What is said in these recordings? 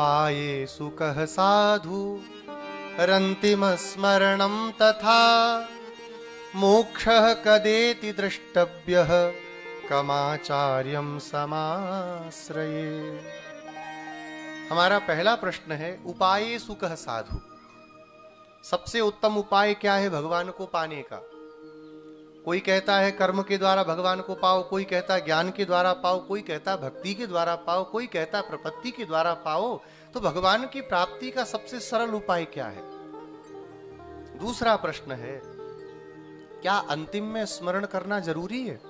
उपाये सुकः साधु रन्तिम स्मरणं तथा मोक्षः कदेति द्रष्टव्यः कमाचार्यं समाश्रये। हमारा पहला प्रश्न है उपाये सुकः साधु। सबसे उत्तम उपाय क्या है भगवान को पाने का? कोई कहता है कर्म के द्वारा भगवान को पाओ, कोई कहता है ज्ञान के द्वारा पाओ, कोई कहता है भक्ति के द्वारा पाओ, कोई कहता है प्रपत्ति के द्वारा पाओ। तो भगवान की प्राप्ति का सबसे सरल उपाय क्या है? दूसरा प्रश्न है क्या अंतिम में स्मरण करना जरूरी है?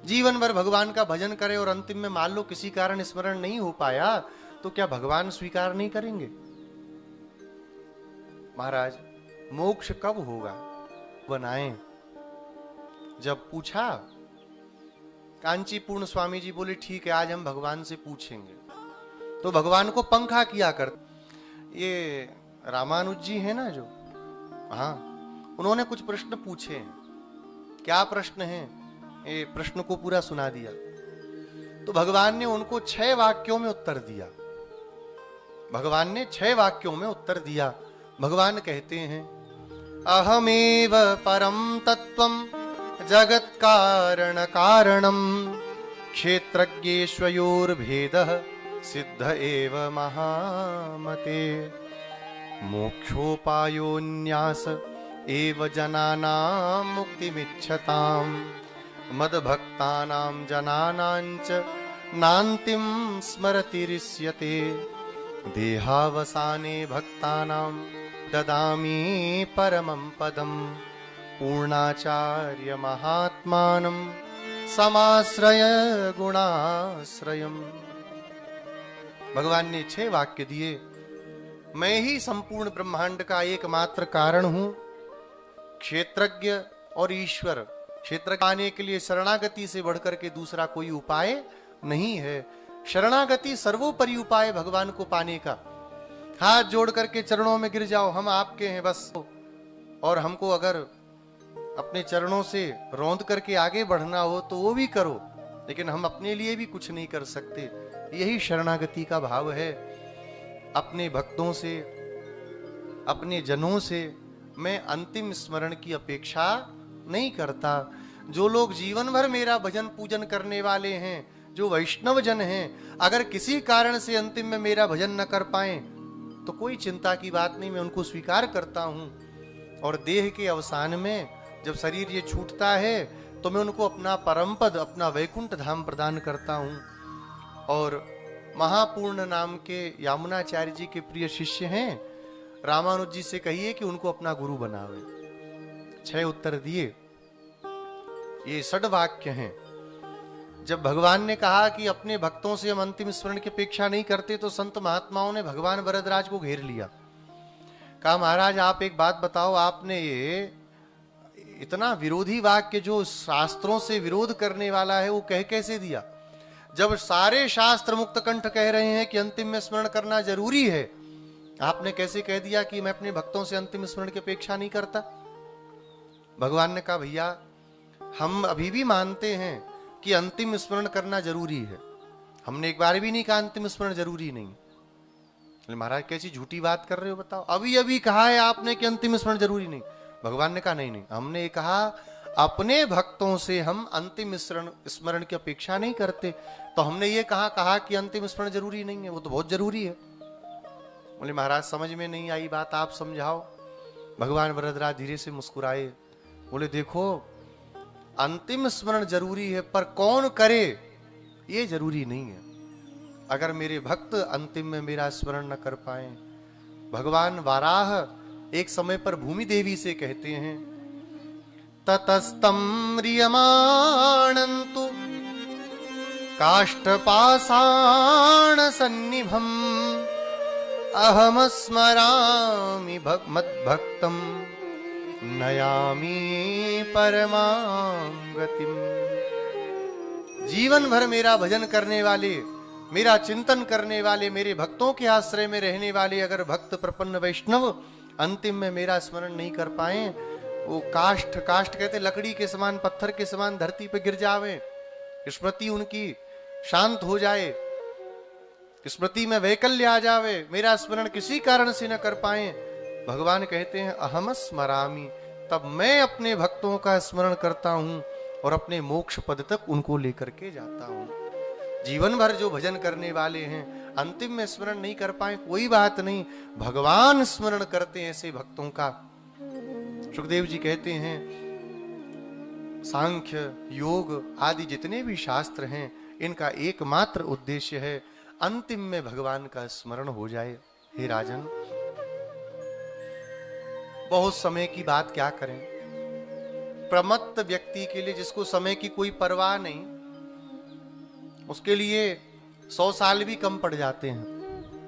जीवन भर भगवान का भजन करे और अंतिम में मान लो किसी कारण स्मरण नहीं हो पाया तो क्या भगवान स्वीकार नहीं करेंगे? महाराज मोक्ष कब होगा बनाएं? जब पूछा कांचीपूर्ण स्वामी जी बोले ठीक है आज हम भगवान से पूछेंगे। तो भगवान को पंखा किया कर। ये रामानुज जी है ना जो, हाँ, उन्होंने कुछ प्रश्न पूछे हैं। क्या प्रश्न है? ये प्रश्न को पूरा सुना दिया। तो भगवान ने उनको 6 वाक्यों में उत्तर दिया। भगवान ने 6 वाक्यों में उत्तर दिया। भगवान कहते हैं अहमेव परम तत्वम जगत कारण कारणम क्षेत्रज्ञेष्वयोर्भेदः सिद्ध एव महामते मोक्षोपायोन्यास एव जनानां मुक्तिमिच्छताम् मद्भक्तानां जनानांच नान्तिं स्मरतिरिष्यते देहावसाने भक्तानां ददामि परमं पदं पूर्णाचार्य महात्मानं समाश्रय गुणाश्रयम्। भगवान ने 6 वाक्य दिए। मैं ही संपूर्ण ब्रह्मांड का एकमात्र कारण हूं, क्षेत्रज्ञ और ईश्वर। क्षेत्र पाने के लिए शरणागति से बढ़कर के दूसरा कोई उपाय नहीं है। शरणागति सर्वोपरि उपाय भगवान को पाने का। हाथ जोड़ करके चरणों में गिर जाओ, हम आपके हैं बस। और हमको अगर अपने चरणों से रौंद करके आगे बढ़ना हो तो वो भी करो, लेकिन हम अपने लिए भी कुछ नहीं कर सकते। यही शरणागति का भाव है। अपने भक्तों से, अपने जनों से मैं अंतिम स्मरण की अपेक्षा नहीं करता। जो लोग जीवन भर मेरा भजन पूजन करने वाले हैं, जो वैष्णव जन हैं, अगर किसी कारण से अंतिम में मेरा भजन न कर पाए तो कोई चिंता की बात नहीं, मैं उनको स्वीकार करता हूं। और देह के अवसान में जब शरीर ये छूटता है तो मैं उनको अपना परम पद, अपना वैकुंठ धाम प्रदान करता हूं। और महापूर्ण नाम के यामुनाचार्य जी के प्रिय शिष्य हैं, रामानुज जी से कहिए कि उनको अपना गुरु बनावे। 6 उत्तर दिए। ये 6 वाक्य हैं। जब भगवान ने कहा कि अपने भक्तों से हम अंतिम स्मरण की अपेक्षा नहीं करते तो संत महात्माओं ने भगवान वरदराज को घेर लिया। कहा महाराज आप एक बात बताओ, आपने ये इतना विरोधी वाक्य जो शास्त्रों से विरोध करने वाला है वो कह कैसे दिया? जब सारे शास्त्र मुक्त कंठ कह रहे हैं कि अंतिम में स्मरण करना जरूरी है, आपने कैसे कह दिया कि मैं अपने भक्तों से अंतिम स्मरण की अपेक्षा नहीं करता? भगवान ने कहा भैया हम अभी भी मानते हैं कि अंतिम स्मरण करना जरूरी है। हमने एक बार भी नहीं कहा अंतिम स्मरण जरूरी नहीं। महाराज कैसी झूठी बात कर रहे हो बताओ? अभी अभी कहा है आपने कि अंतिम स्मरण जरूरी नहीं। भगवान ने कहा नहीं, हमने कहा अपने भक्तों से हम अंतिम स्मरण की अपेक्षा नहीं करते। तो हमने ये कहा कि अंतिम स्मरण जरूरी नहीं है, वो तो बहुत जरूरी है। बोले महाराज समझ में नहीं आई बात, आप समझाओ। भगवान वरदराज धीरे से मुस्कुराए, बोले देखो अंतिम स्मरण जरूरी है पर कौन करे ये जरूरी नहीं है। अगर मेरे भक्त अंतिम में मेरा स्मरण न कर पाए, भगवान वाराह एक समय पर भूमि देवी से कहते हैं ततस्तम म्रियमाणन्तु काष्ठपाषाण सन्निभम अहम स्मरामि मद्भक्तम नयामि परमां गतिम। जीवन भर मेरा भजन करने वाले, मेरा चिंतन करने वाले, मेरे भक्तों के आश्रय में रहने वाले अगर भक्त प्रपन्न वैष्णव अंतिम में मेरा स्मरण नहीं कर पाए, वो काष्ठ कहते लकड़ी के समान, पत्थर के समान धरती पे गिर जावे, स्मृति उनकी शांत हो जाए, स्मृति में वैकल्य आ जावे, मेरा स्मरण किसी कारण से न कर पाए, भगवान कहते हैं अहम स्मरामि, तब मैं अपने भक्तों का स्मरण करता हूं और अपने मोक्ष पद तक उनको लेकर के जाता हूं। जीवन भर जो भजन करने वाले हैं अंतिम में स्मरण नहीं कर पाए, कोई बात नहीं, भगवान स्मरण करते हैं ऐसे भक्तों का। सुखदेव जी कहते हैं सांख्य योग आदि जितने भी शास्त्र हैं इनका एकमात्र उद्देश्य है अंतिम में भगवान का स्मरण हो जाए। हे राजन, बहुत समय की बात क्या करें, प्रमत्त व्यक्ति के लिए, जिसको समय की कोई परवाह नहीं, उसके लिए 100 साल भी कम पड़ जाते हैं।